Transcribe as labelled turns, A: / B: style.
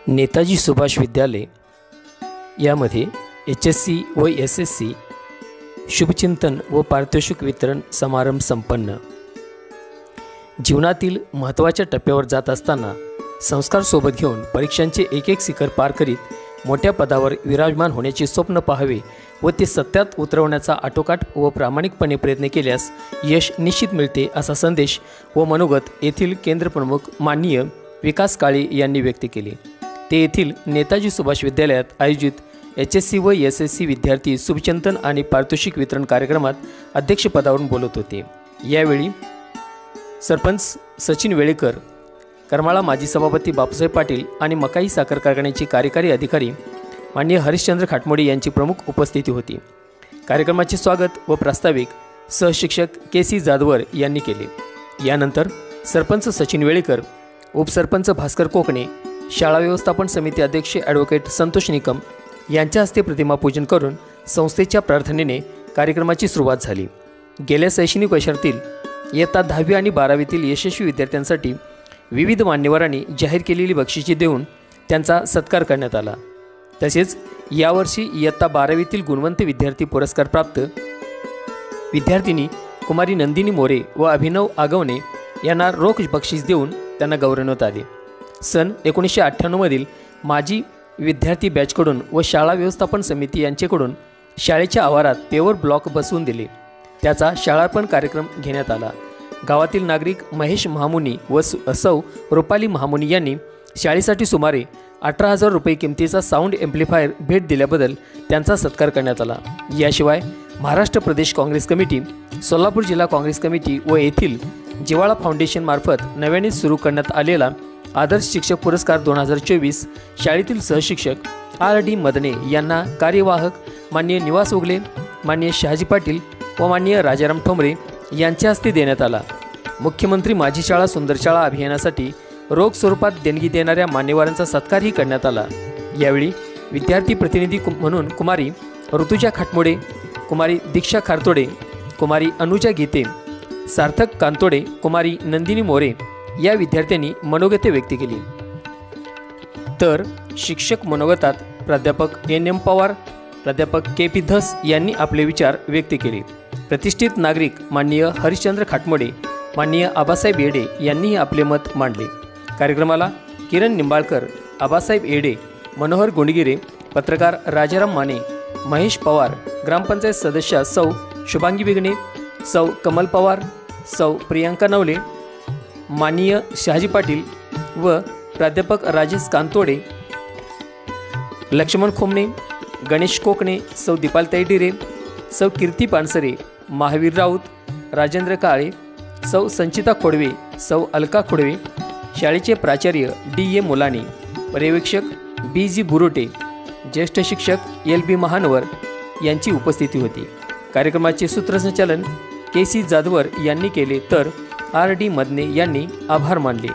A: नेताजी सुभाष विद्यालय यामध्ये HSC व SSC शुभचिंतन व पारितोषिक वितरण समारंभ संपन्न। जीवनातील महत्त्वाच्या टप्प्यावर जात असताना संस्कार सोबत घेऊन परीक्षांचे एक एक शिखर पार करीत मोठ्या पदावर विराजमान होण्याचे स्वप्न पाहावे व ते सत्यात उतरवण्याचा आटोकाट व प्रामाणिकपणे प्रयत्न केल्यास यश निश्चित मिळते असा संदेश व मनोगत येथील केंद्रप्रमुख माननीय विकास काळे यांनी व्यक्त केले। ते येथील नेताजी सुभाष विद्यालयात आयोजित HSC व SSC विद्यार्थी शुभचिंतन आणि पारितोषिक वितरण कार्यक्रमात अध्यक्षपदावरून बोलत होते। यावेळी सरपंच सचिन वेळेकर, करमाळा माजी सभापती बापूसाहेब पाटील आणि मकाई साखर कारखान्याचे कार्यकारी अधिकारी माननीय हरिश्चंद्र खाटमोडे यांची प्रमुख उपस्थिती होती। कार्यक्रमाचे स्वागत व प्रास्ताविक सहशिक्षक KC जाधवर यांनी केले। यानंतर सरपंच सचिन वेळेकर, उपसरपंच भास्कर कोकणे, शाळा व्यवस्थापन समिती अध्यक्ष ॲडव्होकेट संतोष निकम यांच्या हस्ते प्रतिमा पूजन करून संस्थेच्या प्रार्थनेने कार्यक्रमाची सुरुवात झाली। गेल्या शैक्षणिक वर्षातील इयत्ता 10वी आणि 12वीतील यशस्वी विद्यार्थ्यांसाठी विविध मान्यवरांनी जाहीर केलेली बक्षिसे देऊन त्यांचा सत्कार करण्यात आला। तसेच यावर्षी इयत्ता 12वीतील गुणवंत विद्यार्थी पुरस्कार प्राप्त विद्यार्थिनी कुमारी नंदिनी मोरे व अभिनव आगवणे यांना रोख बक्षीस देऊन त्यांना गौरवण्यात आले। सन 1998मधील माजी विद्यार्थी बॅचकडून व शाळा व्यवस्थापन समिती यांच्याकडून शाळेच्या आवारात पेवर ब्लॉक बसवून दिले, त्याचा शाळार्पण कार्यक्रम घेण्यात आला। गावातील नागरिक महेश महामुनी व सौ रुपाली महामुनी यांनी शाळेसाठी सुमारे 18,000 रुपये किमतीचा साऊंड एम्प्लिफायर भेट दिल्याबद्दल त्यांचा सत्कार करण्यात आला। याशिवाय महाराष्ट्र प्रदेश काँग्रेस कमिटी, सोलापूर जिल्हा काँग्रेस कमिटी व येथील जिवाळा फाउंडेशन मार्फत नव्याने सुरू करण्यात आलेला आदर्श शिक्षक पुरस्कार 2024 शाळेतील सहशिक्षक RD मदने यांना कार्यवाहक माननीय निवास उगले, माननीय शहाजी पाटील व माननीय राजाराम ठोंबरे यांच्या हस्ते देण्यात आला। मुख्यमंत्री माझी शाळा सुंदर शाळा अभियानासाठी रोख स्वरूपात देणगी देणाऱ्या मान्यवरांचा सत्कारही करण्यात आला। यावेळी विद्यार्थी प्रतिनिधी म्हणून कुमारी ऋतुजा खाटमोडे, कुमारी दीक्षा खारतोडे, कुमारी अनुजा गीते, सार्थक कांतोडे, कुमारी नंदिनी मोरे या विद्यार्थ्यांनी मनोगते व्यक्त केली। तर शिक्षक मनोगतात प्राध्यापक NM पवार, प्राध्यापक KP धस यांनी आपले विचार व्यक्त केले। प्रतिष्ठित नागरिक माननीय हरिश्चंद्र खाटमोडे, माननीय आबासाहेब येडे यांनीही आपले मत मांडले। कार्यक्रमाला किरण निंबाळकर, आबासाहेब येडे, मनोहर गोंडगिरे, पत्रकार राजाराम माने, महेश पवार, ग्रामपंचायत सदस्य सौ शुभांगी बिगणे, सौ कमल पवार, सौ प्रियांका नवले, माननीय शहाजी पाटील व प्राध्यापक राजेश कांतोडे, लक्ष्मण खोमणे, गणेश कोकणे, सौ दीपालताई डिरे, सौ कीर्ती पानसरे, महावीर राऊत, राजेंद्र काळे, सौ संचिता खोडवे, सौ अलका खोडवे, शाळेचे प्राचार्य DA मुलानी, पर्यवेक्षक BG बुरोटे, ज्येष्ठ शिक्षक LB महानवर यांची उपस्थिती होती। कार्यक्रमाचे सूत्रसंचालन KC जाधवर यांनी केले तर RD मदने यांनी आभार मानले।